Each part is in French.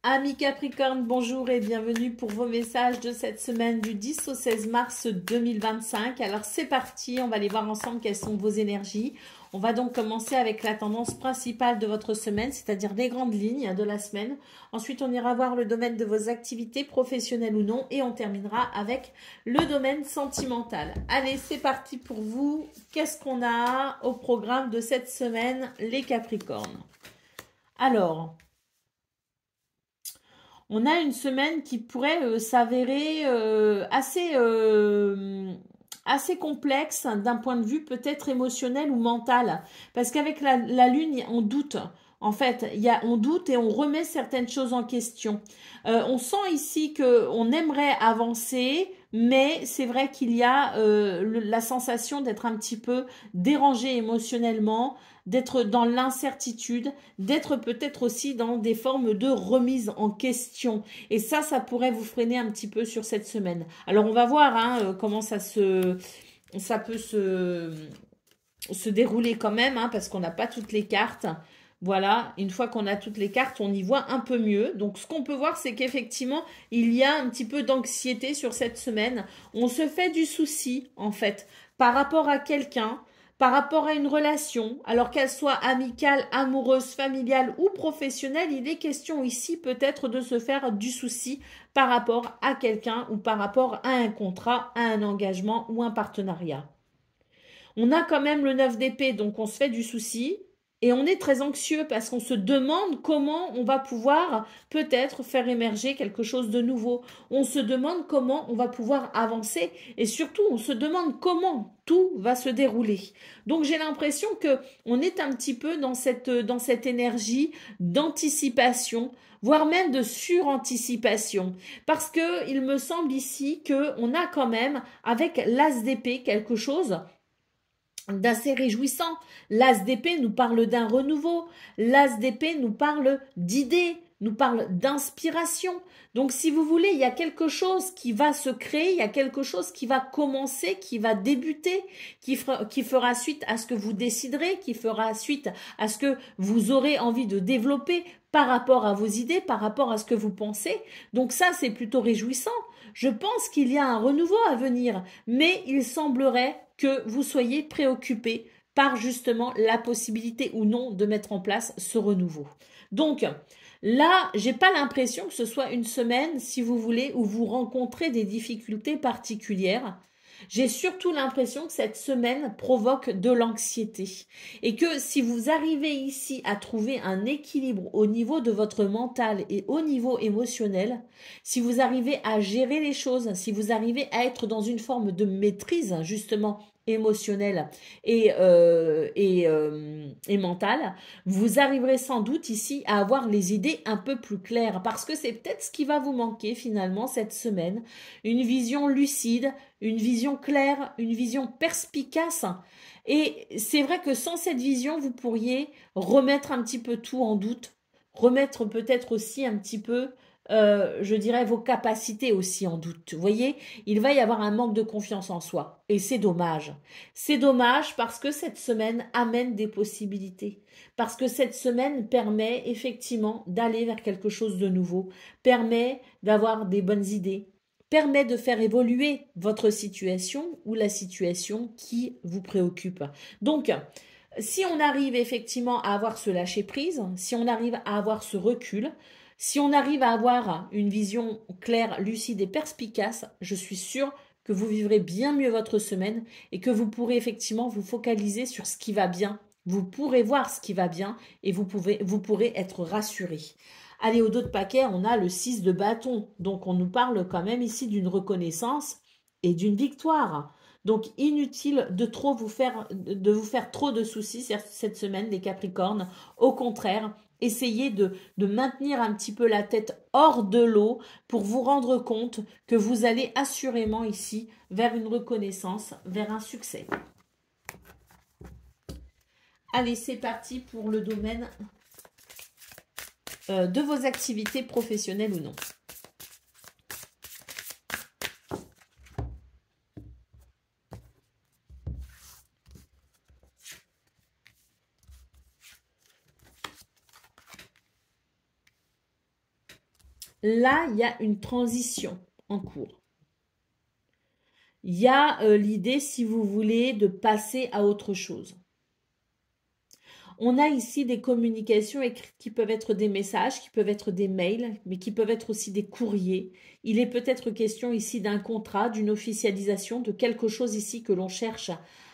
Amis Capricorne, bonjour et bienvenue pour vos messages de cette semaine du 10 au 16 mars 2025. Alors c'est parti, on va aller voir ensemble quelles sont vos énergies. On va donc commencer avec la tendance principale de votre semaine, c'est-à-dire les grandes lignes de la semaine. Ensuite, on ira voir le domaine de vos activités professionnelles ou non et on terminera avec le domaine sentimental. Allez, c'est parti pour vous. Qu'est-ce qu'on a au programme de cette semaine, les Capricornes? Alors, on a une semaine qui pourrait s'avérer assez complexe d'un point de vue peut-être émotionnel ou mental. Parce qu'avec la Lune, on doute. En fait, on doute et on remet certaines choses en question. On sent ici qu'on aimerait avancer, mais c'est vrai qu'il y a la sensation d'être un petit peu dérangé émotionnellement, d'être dans l'incertitude, d'être peut-être aussi dans des formes de remise en question. Et ça pourrait vous freiner un petit peu sur cette semaine. Alors, on va voir comment ça peut se dérouler quand même, parce qu'on n'a pas toutes les cartes. Voilà, une fois qu'on a toutes les cartes, on y voit un peu mieux. Donc, ce qu'on peut voir, c'est qu'effectivement, il y a un petit peu d'anxiété sur cette semaine. On se fait du souci, en fait, par rapport à quelqu'un, par rapport à une relation, alors qu'elle soit amicale, amoureuse, familiale ou professionnelle, il est question ici peut-être de se faire du souci par rapport à quelqu'un ou par rapport à un contrat, à un engagement ou un partenariat. On a quand même le 9 d'épée, donc on se fait du souci. Et on est très anxieux parce qu'on se demande comment on va pouvoir peut-être faire émerger quelque chose de nouveau. On se demande comment on va pouvoir avancer et surtout on se demande comment tout va se dérouler. Donc j'ai l'impression que on est un petit peu dans cette énergie d'anticipation, voire même de suranticipation. Parce que il me semble ici qu'on a quand même avec l'as d'épée quelque chose d'assez réjouissant. L'as d'épée nous parle d'un renouveau. L'as d'épée nous parle d'idées, nous parle d'inspiration. Donc, si vous voulez, il y a quelque chose qui va se créer, il y a quelque chose qui va commencer, qui va débuter, qui fera suite à ce que vous déciderez, qui fera suite à ce que vous aurez envie de développer par rapport à vos idées, par rapport à ce que vous pensez. Donc ça, c'est plutôt réjouissant. Je pense qu'il y a un renouveau à venir, mais il semblerait que vous soyez préoccupé par justement la possibilité ou non de mettre en place ce renouveau. Donc là, j'ai pas l'impression que ce soit une semaine, si vous voulez, où vous rencontrez des difficultés particulières. J'ai surtout l'impression que cette semaine provoque de l'anxiété et que si vous arrivez ici à trouver un équilibre au niveau de votre mental et au niveau émotionnel, si vous arrivez à gérer les choses, si vous arrivez à être dans une forme de maîtrise justement émotionnelle et mentale, vous arriverez sans doute ici à avoir les idées un peu plus claires parce que c'est peut-être ce qui va vous manquer finalement cette semaine, une vision lucide, une vision claire, une vision perspicace. Et c'est vrai que sans cette vision, vous pourriez remettre un petit peu tout en doute, remettre peut-être aussi un petit peu, je dirais, vos capacités aussi en doute. Vous voyez, il va y avoir un manque de confiance en soi. Et c'est dommage. C'est dommage parce que cette semaine amène des possibilités. Parce que cette semaine permet effectivement d'aller vers quelque chose de nouveau, permet d'avoir des bonnes idées, permet de faire évoluer votre situation ou la situation qui vous préoccupe. Donc, si on arrive effectivement à avoir ce lâcher-prise, si on arrive à avoir ce recul, si on arrive à avoir une vision claire, lucide et perspicace, je suis sûre que vous vivrez bien mieux votre semaine et que vous pourrez effectivement vous focaliser sur ce qui va bien. Vous pourrez voir ce qui va bien et vous pourrez être rassuré. Allez, au dos de paquet, on a le 6 de bâton. Donc, on nous parle quand même ici d'une reconnaissance et d'une victoire. Donc, inutile de vous faire trop de soucis cette semaine, les Capricornes. Au contraire, essayez de maintenir un petit peu la tête hors de l'eau pour vous rendre compte que vous allez assurément ici vers une reconnaissance, vers un succès. Allez, c'est parti pour le domaine de vos activités professionnelles ou non. là, il y a une transition en cours. Il y a l'idée, si vous voulez, de passer à autre chose. On a ici des communications écrites qui peuvent être des messages, qui peuvent être des mails, mais qui peuvent être aussi des courriers. Il est peut-être question ici d'un contrat, d'une officialisation, de quelque chose ici que l'on cherche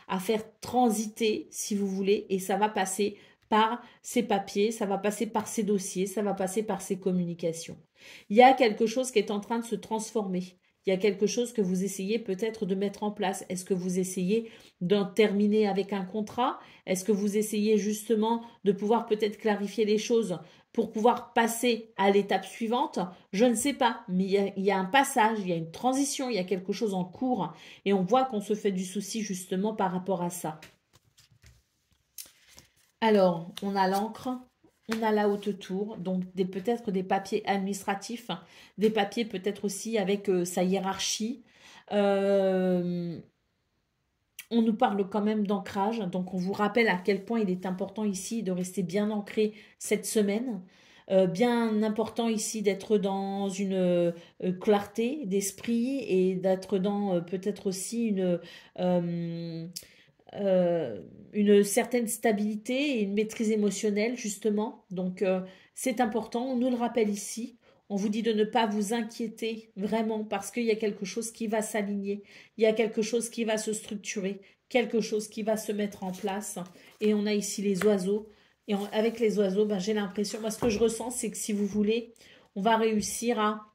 à faire transiter, si vous voulez, et ça va passer par ces papiers, ça va passer par ces dossiers, ça va passer par ces communications. Il y a quelque chose qui est en train de se transformer. Il y a quelque chose que vous essayez peut-être de mettre en place. Est-ce que vous essayez d'en terminer avec un contrat? Est-ce que vous essayez justement de pouvoir peut-être clarifier les choses pour pouvoir passer à l'étape suivante? Je ne sais pas, mais il y a un passage, il y a une transition, il y a quelque chose en cours et on voit qu'on se fait du souci justement par rapport à ça. Alors, on a l'encre, on a la haute tour, donc peut-être des papiers administratifs, des papiers peut-être aussi avec sa hiérarchie. Euh, on nous parle quand même d'ancrage, donc on vous rappelle à quel point il est important ici de rester bien ancré cette semaine. Bien important ici d'être dans une clarté d'esprit et d'être dans peut-être aussi euh, une certaine stabilité et une maîtrise émotionnelle, justement. Donc, c'est important. On nous le rappelle ici. On vous dit de ne pas vous inquiéter vraiment parce qu'il y a quelque chose qui va s'aligner. Il y a quelque chose qui va se structurer, quelque chose qui va se mettre en place. Et on a ici les oiseaux. Et avec les oiseaux, ben, j'ai l'impression, moi, ce que je ressens, c'est que si vous voulez, on va réussir à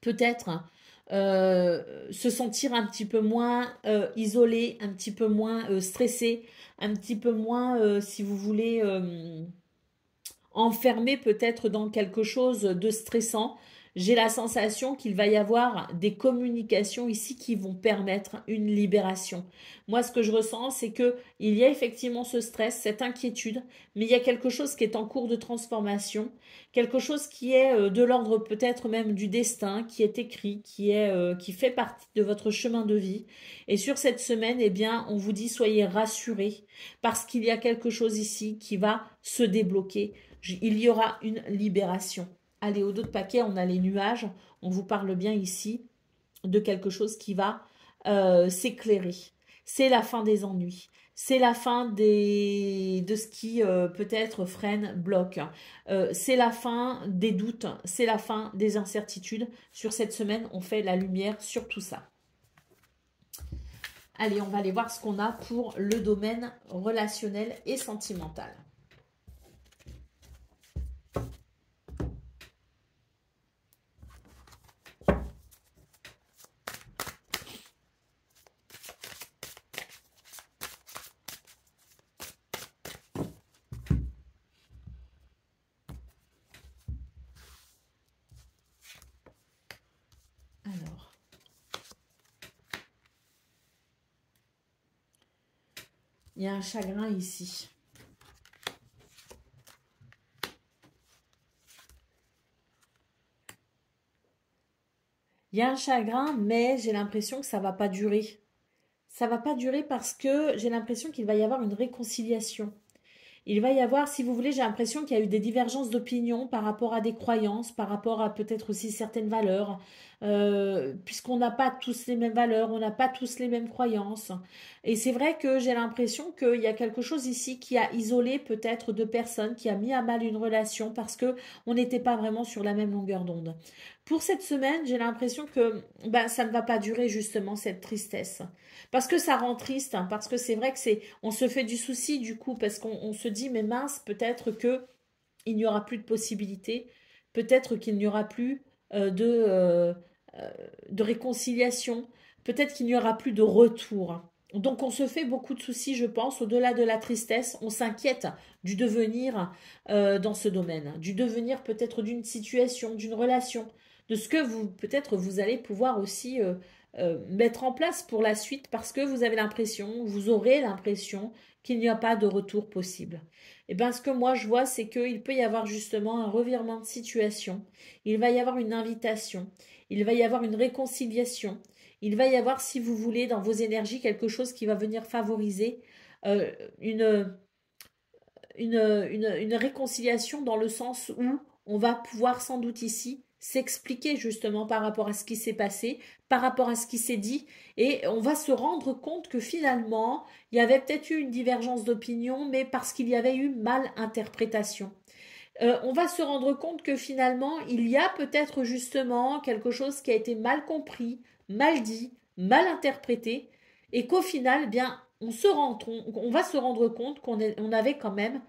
peut-être se sentir un petit peu moins isolé, un petit peu moins stressé, un petit peu moins, si vous voulez, enfermé peut-être dans quelque chose de stressant. J'ai la sensation qu'il va y avoir des communications ici qui vont permettre une libération. Moi, ce que je ressens, c'est que il y a effectivement ce stress, cette inquiétude, mais il y a quelque chose qui est en cours de transformation, quelque chose qui est de l'ordre peut-être même du destin, qui est écrit, qui fait partie de votre chemin de vie. Et sur cette semaine, eh bien, on vous dit soyez rassurés parce qu'il y a quelque chose ici qui va se débloquer. Il y aura une libération. Allez, au dos de paquet, on a les nuages. On vous parle bien ici de quelque chose qui va s'éclairer. C'est la fin des ennuis. C'est la fin de ce qui peut-être freine, bloque. C'est la fin des doutes. C'est la fin des incertitudes. Sur cette semaine, on fait la lumière sur tout ça. Allez, on va aller voir ce qu'on a pour le domaine relationnel et sentimental. Alors, il y a un chagrin ici. Il y a un chagrin, mais j'ai l'impression que ça va pas durer. Ça va pas durer parce que j'ai l'impression qu'il va y avoir une réconciliation. Il va y avoir, si vous voulez, j'ai l'impression qu'il y a eu des divergences d'opinion par rapport à des croyances, par rapport à peut-être aussi certaines valeurs, puisqu'on n'a pas tous les mêmes valeurs, on n'a pas tous les mêmes croyances. Et c'est vrai que j'ai l'impression qu'il y a quelque chose ici qui a isolé peut-être deux personnes, qui a mis à mal une relation parce que on n'était pas vraiment sur la même longueur d'onde. Pour cette semaine, j'ai l'impression que ben, ça ne va pas durer justement cette tristesse. Parce que ça rend triste, hein, parce que c'est vrai que on se fait du souci du coup, parce qu'on se dit, mais mince, peut-être que il n'y aura plus de possibilités, peut-être qu'il n'y aura plus de réconciliation, peut-être qu'il n'y aura plus de retour. Donc on se fait beaucoup de soucis, je pense, au-delà de la tristesse, on s'inquiète du devenir dans ce domaine, du devenir peut-être d'une situation, d'une relation, de ce que vous peut-être vous allez pouvoir aussi mettre en place pour la suite parce que vous avez l'impression, vous aurez l'impression qu'il n'y a pas de retour possible. Et bien ce que moi je vois, c'est qu'il peut y avoir justement un revirement de situation, il va y avoir une invitation, il va y avoir une réconciliation, il va y avoir, si vous voulez, dans vos énergies, quelque chose qui va venir favoriser euh, une, une réconciliation dans le sens où on va pouvoir sans doute ici s'expliquer justement par rapport à ce qui s'est passé, par rapport à ce qui s'est dit, et on va se rendre compte que finalement, il y avait peut-être eu une divergence d'opinion, mais parce qu'il y avait eu mal interprétation. On va se rendre compte que finalement, il y a peut-être justement quelque chose qui a été mal compris, mal dit, mal interprété, et qu'au final, eh bien, on va se rendre compte on avait quand même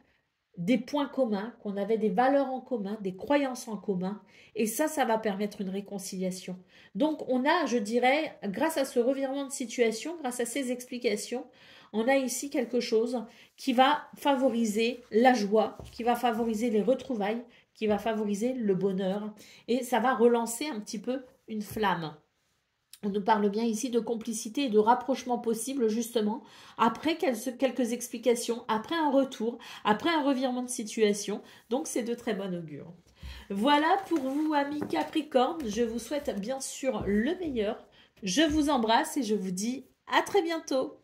des points communs, qu'on avait des valeurs en commun, des croyances en commun, et ça va permettre une réconciliation. Donc on a, je dirais, grâce à ce revirement de situation, grâce à ces explications, on a ici quelque chose qui va favoriser la joie, qui va favoriser les retrouvailles, qui va favoriser le bonheur, et ça va relancer un petit peu une flamme. On nous parle bien ici de complicité et de rapprochement possible, justement, après quelques explications, après un retour, après un revirement de situation. Donc, c'est de très bon augure. Voilà pour vous, amis Capricorne. Je vous souhaite bien sûr le meilleur. Je vous embrasse et je vous dis à très bientôt.